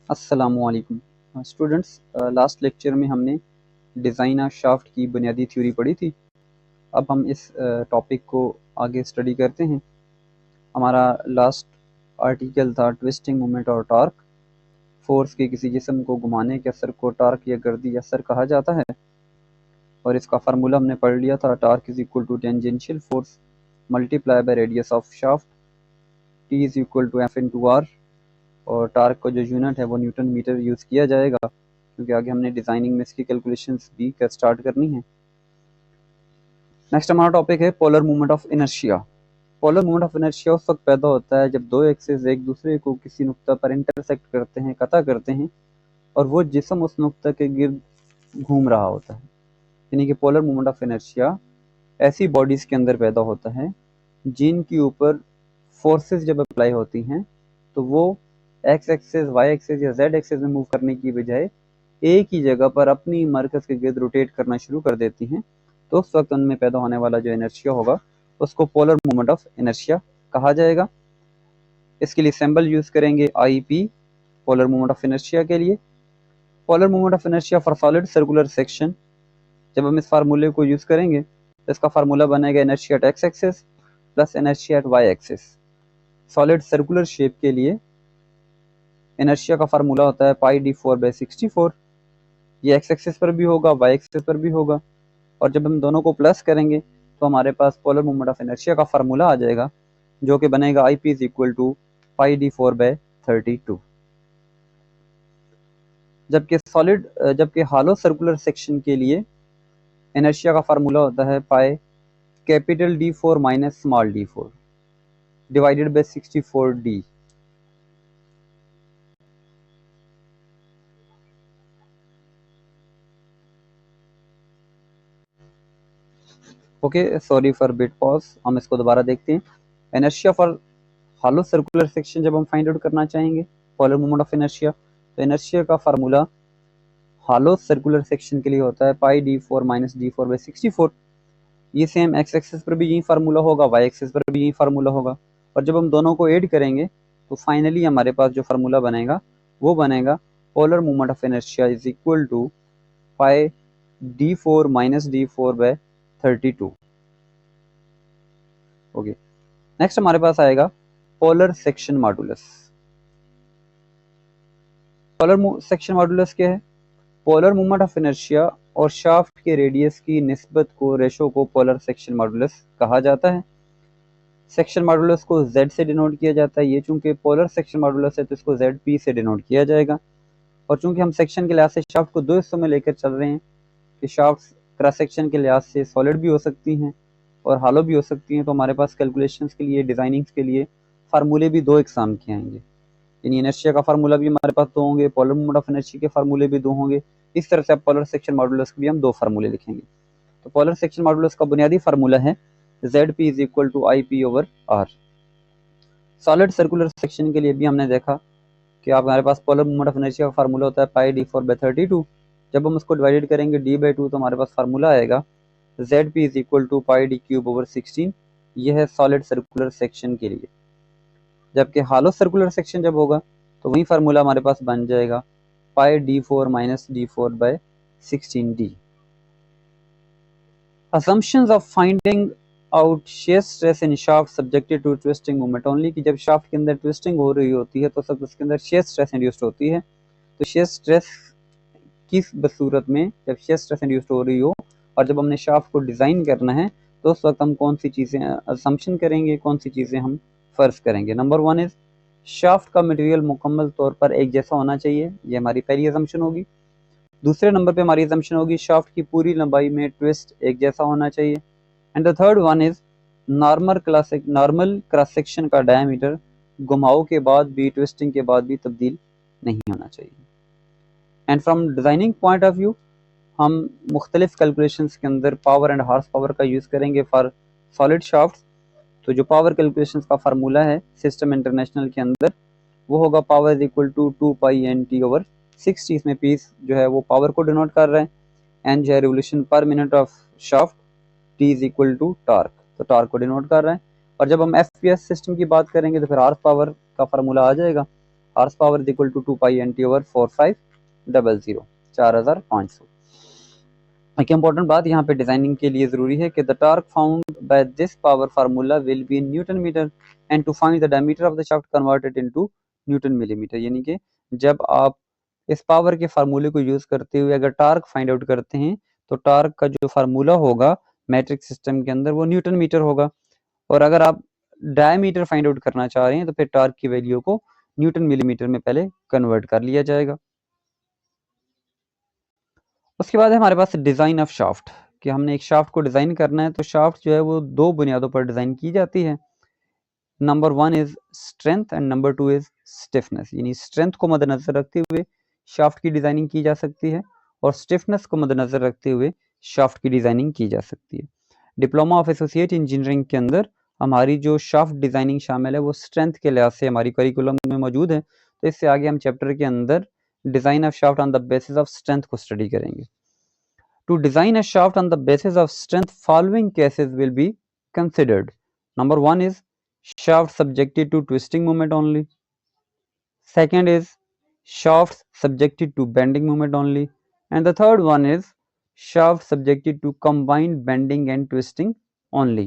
अस्सलामुअलैकुम students. Last lecture में हमने डिज़ाइन ऑफ शाफ्ट की बुनियादी थ्योरी पढ़ी थी। अब हम इस टॉपिक को आगे स्टडी करते हैं। हमारा लास्ट आर्टिकल था ट्विस्टिंग मोमेंट और टॉर्क। फोर्स के किसी जिस्म को घुमाने के असर को टॉर्क या गर्दी असर कहा जाता है और इसका फार्मूला हमने पढ़ लिया था। Torque is equal to tangential force multiply by radius of shaft, T is equal to F into R. और टार्क का जो यूनिट है वो न्यूटन मीटर यूज़ किया जाएगा क्योंकि आगे हमने डिज़ाइनिंग में इसकी कैलकुलेशंस भी स्टार्ट करनी है। नेक्स्ट हमारा टॉपिक है polar movement of inertia. Polar movement of inertia उस वक्त पैदा होता है जब दो एक्सिस एक दूसरे को किसी नुक्ता पर इंटरसेक्ट करते हैं, कता करते हैं और वो जिस्म उस नुक्ता के गिर्द घूम रहा होता है। यानी कि पोलर मूवमेंट ऑफ इनर्शिया ऐसी बॉडीज़ के अंदर पैदा होता है जिनके ऊपर फोर्सेस जब अप्लाई होती हैं तो वो एक्स एक्सेस, वाई एक्सेस या जेड एक्सेस में मूव करने की बजाय एक ही जगह पर अपनी मरकज़ के गिर्द रोटेट करना शुरू कर देती हैं। तो उस वक्त उनमें पैदा होने वाला जो इनर्शिया होगा उसको पोलर मूवमेंट ऑफ इनर्शिया कहा जाएगा। इसके लिए सिंबल यूज़ करेंगे I P, polar movement of inertia के लिए। Polar movement of inertia for solid circular section, जब हम इस फार्मूले को यूज़ करेंगे तो इसका फार्मूला बनेगा inertia at X axis plus inertia at Y axis. Solid circular shape के लिए इनर्शिया का फार्मूला होता है पाई डी 4/64। ये एक्स एक्सिस पर भी होगा, वाई एक्सिस पर भी होगा। और जब हम दोनों को प्लस करेंगे तो हमारे पास पोलर मूवमेंट ऑफ इनर्शिया का फार्मूला आ जाएगा जो कि बनेगा I P is equal to pi D 4/32। जबकि हालो सर्कुलर सेक्शन के लिए इनर्शिया का फार्मूला होता है pi capital D 4 minus small D 4 divided by 64 D. Okay, sorry for bit pause. हम इसको दोबारा देखते हैं। Inertia for hello circular section जब हम फाइंड आउट करना चाहेंगे पोलर मूवमेंट ऑफ इनर्शिया, तो इनर्शिया का फार्मूला हालो सर्कुलर सेक्शन के लिए होता है पाई डी 4 माइनस डी 4/64। ये सेम एक्स एक्सिस पर भी यही फार्मूला होगा, वाई एक्सिस पर भी यही फार्मूला होगा। और जब हम दोनों को ऐड करेंगे तो फाइनली हमारे पास जो फार्मूला बनेगा वो बनेगा polar movement of inertia is equal to pi D 4 minus D 4/32। Okay, next हमारे पास आएगा polar section modulus. Polar section modulus क्या है? पोलर मूवमेंट ऑफ इनर्शिया और शाफ्ट के रेडियस की निस्बत को, रेशो को पोलर सेक्शन मॉडुलस कहा जाता है। सेक्शन मॉडुलस को Z से डिनोट किया जाता है। ये चूंकि पोलर सेक्शन मॉडुलस है तो इसको ZP से डिनोट किया जाएगा। और चूंकि हम सेक्शन के लिहाज से शाफ्ट को दो हिस्सों में लेकर चल रहे हैं कि शाफ्ट क्रॉस सेक्शन के लिहाज से सॉलिड भी हो सकती हैं और हालो भी हो सकती हैं, तो हमारे पास कैलकुलेशंस के लिए, डिज़ाइनिंग्स के लिए फार्मूले भी दो एग्जाम के आएंगे। यानी इनर्शिया का फार्मूला भी हमारे पास दो होंगे, पोलर मूवमेंट ऑफ इनर्शिया के फार्मूले भी दो होंगे। इस तरह से आप पोलर सेक्शन मॉडुलस के भी हम दो फार्मूले लिखेंगे। तो पोलर सेक्शन मॉडुलस का बुनियादी फार्मूला है ZP is equal to IP/R। Solid circular section के लिए भी हमने देखा कि आप हमारे पास पोलर मूवमेंट ऑफ इनर्शिया का फार्मूला होता है पाई डी 4/32। जब हम उसको डिवाइडेड करेंगे D/2 तो हमारे पास फार्मूला आएगा ZP is equal to pi D cube over 16। यह है सॉलिड सर्कुलर सेक्शन के लिए। जबकि हालो सर्कुलर सेक्शन जब होगा तो वही फार्मूला हमारे पास बन जाएगा pi D 4 minus D 4/16D। assumptions of finding out shear stress in shaft subjected to twisting movement only, कि जब शाफ्ट के अंदर ट्विस्टिंग हो रही होती है तो सब उसके अंदर shear stress इंड्यूस्ड होती है। तो shear stress किस बसूरत में, जब shear stress इंड्यूस्ड हो रही हो और जब हमने शाफ्ट को डिज़ाइन करना है तो उस वक्त हम कौन सी चीज़ें असम्पशन करेंगे, कौन सी चीज़ें हम फ़र्ज़ करेंगे। नंबर 1 इज़ शाफ्ट का मटेरियल मुकम्मल तौर पर एक जैसा होना चाहिए। ये हमारी पहली असम्पशन होगी। दूसरे नंबर पे हमारी असम्पशन होगी शाफ्ट की पूरी लंबाई में ट्विस्ट एक जैसा होना चाहिए। And the third one is normal cross section का डायमीटर घुमाव के बाद भी, ट्विस्टिंग के बाद भी तब्दील नहीं होना चाहिए। And from designing point of view हम मुख्तलिफ कैलकुलेशंस के अंदर पावर एंड हार्स पावर का यूज़ करेंगे फॉर सॉलिड शाफ्ट। तो जो पावर कैलकुलेशंस का फार्मूला है सिस्टम इंटरनेशनल के अंदर वो होगा power is equal to 2π/Nt/60। इसमें पीस जो है वो पावर को डिनोट कर रहे हैं, एन जो है revolution per minute of shaft, T is equal to torque, तो टार्क को डिनोट कर रहे हैं। और जब हम FPS सिस्टम की बात करेंगे तो फिर हार्स पावर का फार्मूला आ जाएगा। Horse power is equal to 2 pi NT over 4500, 4500। एक इंपॉर्टेंट बात यहाँ पे डिजाइनिंग के लिए जरूरी है कि the torque found by this power formula will be in newton metre and to find the diameter of the shaft converted into newton millimetre. यानी कि जब आप इस पावर के फार्मूले को यूज करते हुए अगर टॉर्क फाइंड आउट करते हैं तो टॉर्क का जो फार्मूला होगा मैट्रिक सिस्टम के अंदर वो न्यूटन मीटर होगा, और अगर आप डायमीटर फाइंड आउट करना चाह रहे हैं तो फिर टॉर्क की वैल्यू को न्यूटन मिलीमीटर में पहले कन्वर्ट कर लिया जाएगा। उसके बाद है हमारे पास डिज़ाइन ऑफ शाफ्ट, कि हमने एक शाफ्ट को डिज़ाइन करना है तो शाफ्ट जो है वो दो बुनियादों पर डिज़ाइन की जाती है। Number 1 is strength and number 2 is stiffness. यानी स्ट्रेंथ को मद्देनजर रखते हुए शाफ्ट की डिज़ाइनिंग की जा सकती है और स्टिफनेस को मद्देनजर रखते हुए शाफ्ट की डिज़ाइनिंग की जा सकती है। डिप्लोमा ऑफ एसोसिएट इंजीनियरिंग के अंदर हमारी जो शाफ्ट डिज़ाइनिंग शामिल है वो स्ट्रेंथ के लिहाज से हमारी करिकुलम में मौजूद है, तो इससे आगे हम चैप्टर के अंदर design of shaft on the basis of strength को स्टडी करेंगे। To design a shaft on the basis of strength, following cases will be considered. Number 1 is shaft subjected to twisting moment only. Second is shaft subjected to bending moment only. And the third one is shaft subjected to combined bending and twisting only.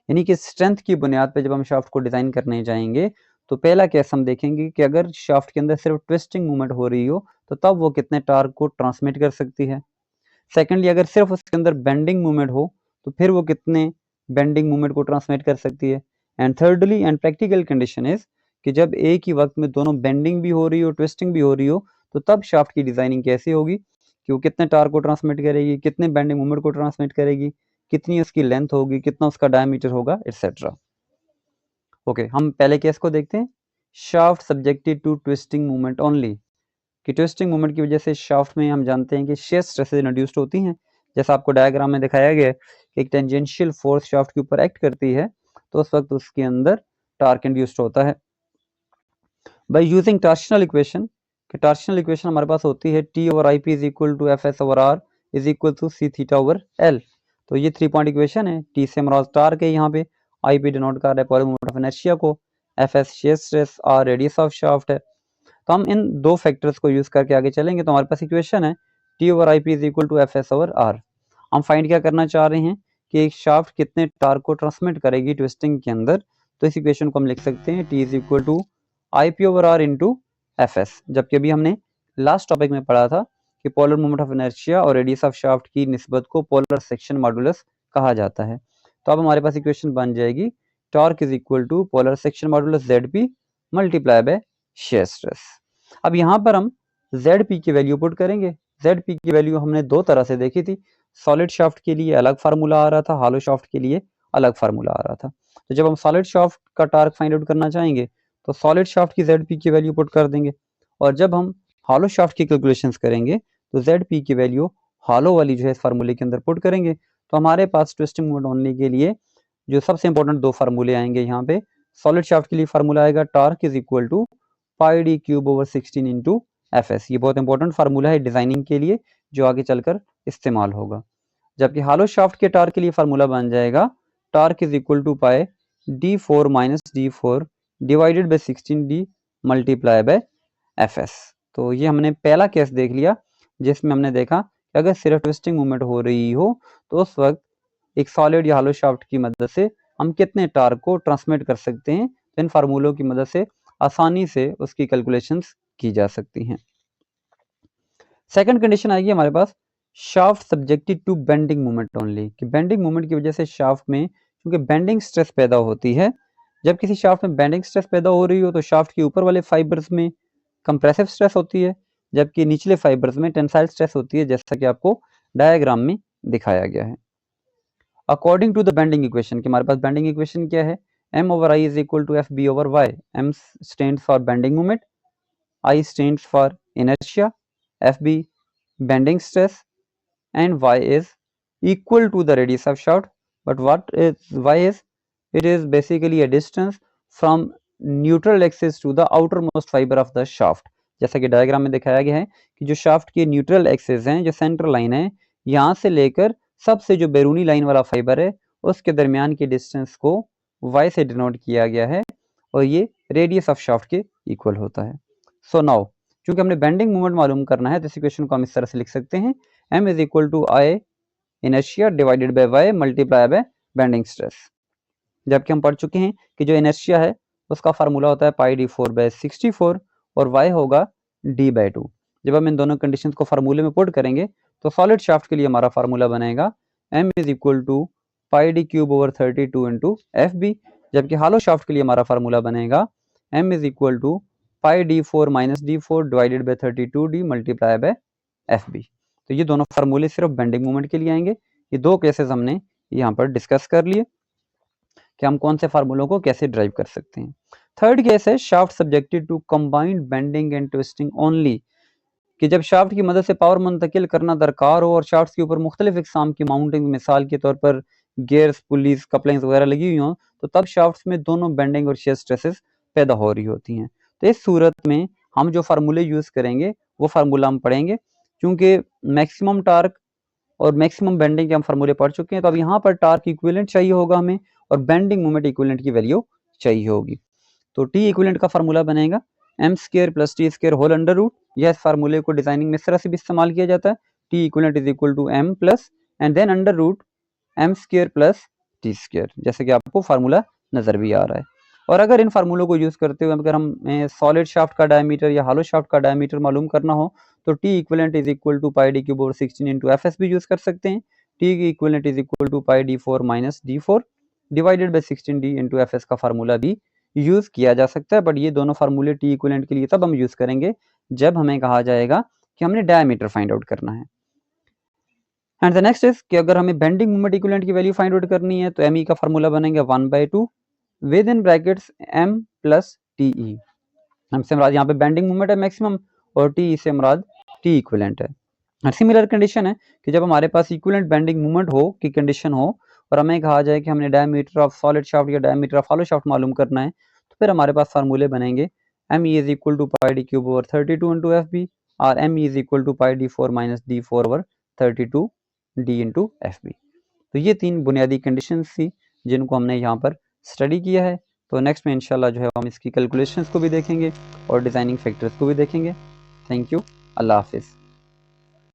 यानी कि strength की बुनियाद पर जब हम shaft को design करने जाएंगे तो पहला केस हम देखेंगे कि अगर शाफ्ट के अंदर सिर्फ ट्विस्टिंग मूवमेंट हो रही हो तो तब वो कितने टॉर्क को ट्रांसमिट कर सकती है। सेकेंडली अगर सिर्फ उसके अंदर बेंडिंग मूवमेंट हो तो फिर वो कितने बेंडिंग मूवमेंट को ट्रांसमिट कर सकती है। And thirdly and practical condition is कि जब एक ही वक्त में दोनों बेंडिंग भी हो रही हो ट्विस्टिंग भी हो रही हो तो तब शाफ्ट की डिजाइनिंग कैसे होगी कि वो कितने टॉर्क को ट्रांसमिट करेगी, कितने बेंडिंग मूवमेंट को ट्रांसमिट करेगी, कितनी उसकी लेंथ होगी, कितना उसका डायमीटर होगा, एटसेट्रा। ओके, हम पहले केस को देखते हैं। Shaft subjected to twisting movement only, कि ट्विस्टिंग मूवमेंट की वजह से शाफ्ट में हम जानते हैं कि शेयर स्ट्रेसेस इंड्यूस्ड होती हैं। जैसा आपको डायग्राम में दिखाया गया है कि एक टेंजेंशियल फोर्स शाफ्ट के ऊपर एक्ट करती है तो उस वक्त उसके अंदर टॉर्क इंड्यूस्ड होता है। बाय यूजिंग टॉर्शनल इक्वेशन, कि टॉर्शनल इक्वेशन हमारे पास होती है T over IP is equal to FS over R is equal to C theta over L। तो ये 3 पॉइंट इक्वेशन है। T से हमारा टॉर्क है, यहाँ पे IP डिनोट कर रहा है पॉइंट मोमेंट ऑफ इनर्शिया को, FS shear stress, R radius of shaft है। तो हम इन दो फैक्टर्स को यूज करके आगे चलेंगे तो हमारे पास इक्वेशन है T over IP is equal to FS over R। हम फाइंड क्या करना चाह रहे हैं कि एक शाफ्ट कितने टॉर्क को ट्रांसमिट करेगी ट्विस्टिंग के अंदर, तो इस इक्वेशन को हम लिख सकते हैं T is equal to IP over R into FS। जबकि अभी हमने लास्ट टॉपिक में पढ़ा था कि पोलर मोमेंट ऑफ इनर्शिया और रेडियस ऑफ शाफ्ट की निस्बत को पोलर सेक्शन मॉडुलस कहा जाता है। तो अब हमारे पास इक्वेशन बन जाएगी torque is equal to polar section modulus ZP multiply by shear stress. अब यहाँ पर हम ZP की वैल्यू पुट करेंगे। ZP की वैल्यू हमने दो तरह से देखी थी, सॉलिड शाफ्ट के लिए अलग फार्मूला आ रहा था, हॉलो शाफ्ट के लिए अलग फार्मूला आ रहा था। तो जब हम सॉलिड शाफ्ट का टॉर्क फाइंड आउट करना चाहेंगे तो सॉलिड शाफ्ट की ZP की वैल्यू पुट कर देंगे, और जब हम हॉलो शाफ्ट की कैलकुलेशंस करेंगे तो ZP की वैल्यू हॉलो वाली जो है इस फार्मूले के अंदर पुट करेंगे। तो हमारे पास ट्विस्टिंग मोमेंट होने के लिए जो सबसे इंपॉर्टेंट दो फार्मूले आएंगे यहाँ पे, सॉलिड शाफ्ट के लिए फार्मूला आएगा torque is equal to pi D cube over 16 into FS। ये बहुत इंपॉर्टेंट फार्मूला है डिजाइनिंग के लिए जो आगे चलकर इस्तेमाल होगा। जबकि हॉलो शाफ्ट के टॉर्क के लिए फार्मूला बन जाएगा torque is equal to pi D4 minus D4 divided by 16D multiply by FS। तो ये हमने पहला केस देख लिया जिसमें हमने देखा कि अगर सिर्फ ट्विस्टिंग मूवमेंट हो रही हो तो उस वक्त एक सॉलिड या हॉलो शाफ्ट की मदद से हम कितने टॉर्क को ट्रांसमिट कर सकते हैं। इन फार्मूलों की मदद से आसानी से उसकी कैलकुलेशंस की जा सकती हैं। सेकंड कंडीशन आएगी हमारे पास shaft subjected to bending movement only, कि बेंडिंग मूवमेंट की वजह से शाफ्ट में क्योंकि बेंडिंग स्ट्रेस पैदा होती है, जब किसी शाफ्ट में बेंडिंग स्ट्रेस पैदा हो रही हो तो शाफ्ट के ऊपर वाले फाइबर्स में कंप्रेसिव स्ट्रेस होती है जबकि निचले फाइबर्स में टेंसाइल स्ट्रेस होती है, जैसा कि आपको डायग्राम में दिखाया गया है। According to the bending equation, कि हमारे पास बेंडिंग इक्वेशन क्या है, M over I is equal to FB over Y। M stands for bending moment, I stands for inertia, FB bending stress, and Y is equal to the radius of shaft. But what is Y is? It is basically a distance from neutral axis to the outermost fiber of the shaft। जैसा कि diagram में दिखाया गया है कि जो shaft के neutral axis हैं, जो सेंट्रल लाइन है, यहाँ से लेकर सबसे जो बैरूनी लाइन वाला फाइबर है उसके दरमियान की डिस्टेंस को Y से डिनोट किया गया है, और ये रेडियस ऑफ शाफ्ट के इक्वल होता है। सो नाउ चूंकि हमने बेंडिंग मोमेंट मालूम करना है तो इस इक्वेशन को हम इस तरह से लिख सकते हैं, m is equal to I inertia divided by y multiply by bending stress. जबकि हम पढ़ चुके हैं कि जो इनर्शिया है उसका फार्मूला होता है पाई d4 बाय 64 और y होगा d बाय 2। जब हम इन दोनों कंडीशंस को फार्मूले में पुट करेंगे तो सॉलिड शाफ्ट के लिए हमारा फार्मूला बनेगा m is equal to pi D cube over 32 into F B. जबकि हालो शाफ्ट के लिए हमारा फार्मूला बनेगा m is equal to pi d4 minus d4 divided by 32d multiply by F B. तो ये दोनों फार्मूले सिर्फ बेंडिंग मोमेंट के लिए आएंगे। ये दो केसेस हमने यहाँ पर डिस्कस कर लिए कि हम कौन से फार्मूलों को कैसे ड्राइव कर सकते हैं। थर्ड केस है shaft subjected to combined bending and twisting only, कि जब शाफ्ट की मदद से पावर मुंतकिल करना दरकार हो और शाफ्ट के ऊपर मुख्तलिफ इकसाम की माउंटिंग, मिसाल के तौर पर गियर्स, पुलीज, कपलिंग्स वगैरह लगी हुई हों, तो तब शाफ्ट में दोनों बेंडिंग और शेयर स्ट्रेसेस पैदा हो रही होती हैं। तो इस सूरत में हम जो फार्मूले यूज करेंगे वो फार्मूला हम पढ़ेंगे। क्योंकि मैक्सिमम टार्क और मैक्सिमम बेंडिंग के हम फार्मूले पढ़ चुके हैं, तो अब यहाँ पर टार्क इक्विवेलेंट चाहिए होगा हमें और बेंडिंग मोमेंट इक्विवेलेंट की वैल्यू चाहिए होगी। तो टी इक्विवेलेंट का फार्मूला बनेगा M square plus T square whole under root. यह इस फार्मूले को डिजाइनिंग में इस तरह से भी इस्तेमाल किया जाता है, T equivalent is equal to M plus and then under root M square plus T square, जैसे कि आपको फार्मूला नजर भी आ रहा है। और अगर इन फार्मूलों को यूज करते हुए अगर हम सॉलिड शाफ्ट का डायमीटर या हालो शाफ्ट का डायमीटर मालूम करना हो तो T equivalent is equal to pi D cube over 16 into F S भी यूज कर सकते हैं। T equivalent is equal to pi D 4 minus D 4 divided by 16 D into F S का फार्मूला भी यूज किया जा सकता है। बट ये दोनों फार्मूले टी इक्विवेलेंट के लिए तब हम यूज करेंगे जब हमें कहा जाएगा कि हमने डायमीटर फाइंड आउट करना है। एंड द नेक्स्ट इज कि अगर हमें बेंडिंग मोमेंट इक्विवेलेंट की वैल्यू फाइंड आउट करनी है तो एम ई का फार्मूला बनेगा 1/2 within brackets M plus T E. हमसे मुराद यहाँ पे बेंडिंग मोमेंट है मैक्सिमम और टी से मुराद टी इक्विवेलेंट है। सिमिलर कंडीशन है कि जब हमारे पास इक्विवेलेंट बेंडिंग मोमेंट हो की कंडीशन हो और हमें कहा जाए कि हमने डायमीटर ऑफ सॉलिड शाफ्ट या डायमीटर ऑफ हॉलो शाफ्ट मालूम करना है, तो फिर हमारे पास फार्मूले बनेंगे M E is equal to pi D cube over 32 into F B और M E is equal to pi D 4 minus D 4 over 32 D into F B. तो ये तीन बुनियादी कंडीशन थी जिनको हमने यहाँ पर स्टडी किया है। तो नेक्स्ट में इंशाल्लाह जो है हम इसकी कैलकुलेशंस को भी देखेंगे और डिज़ाइनिंग फैक्टर्स को भी देखेंगे। थैंक यू, अल्लाह हाफिज़।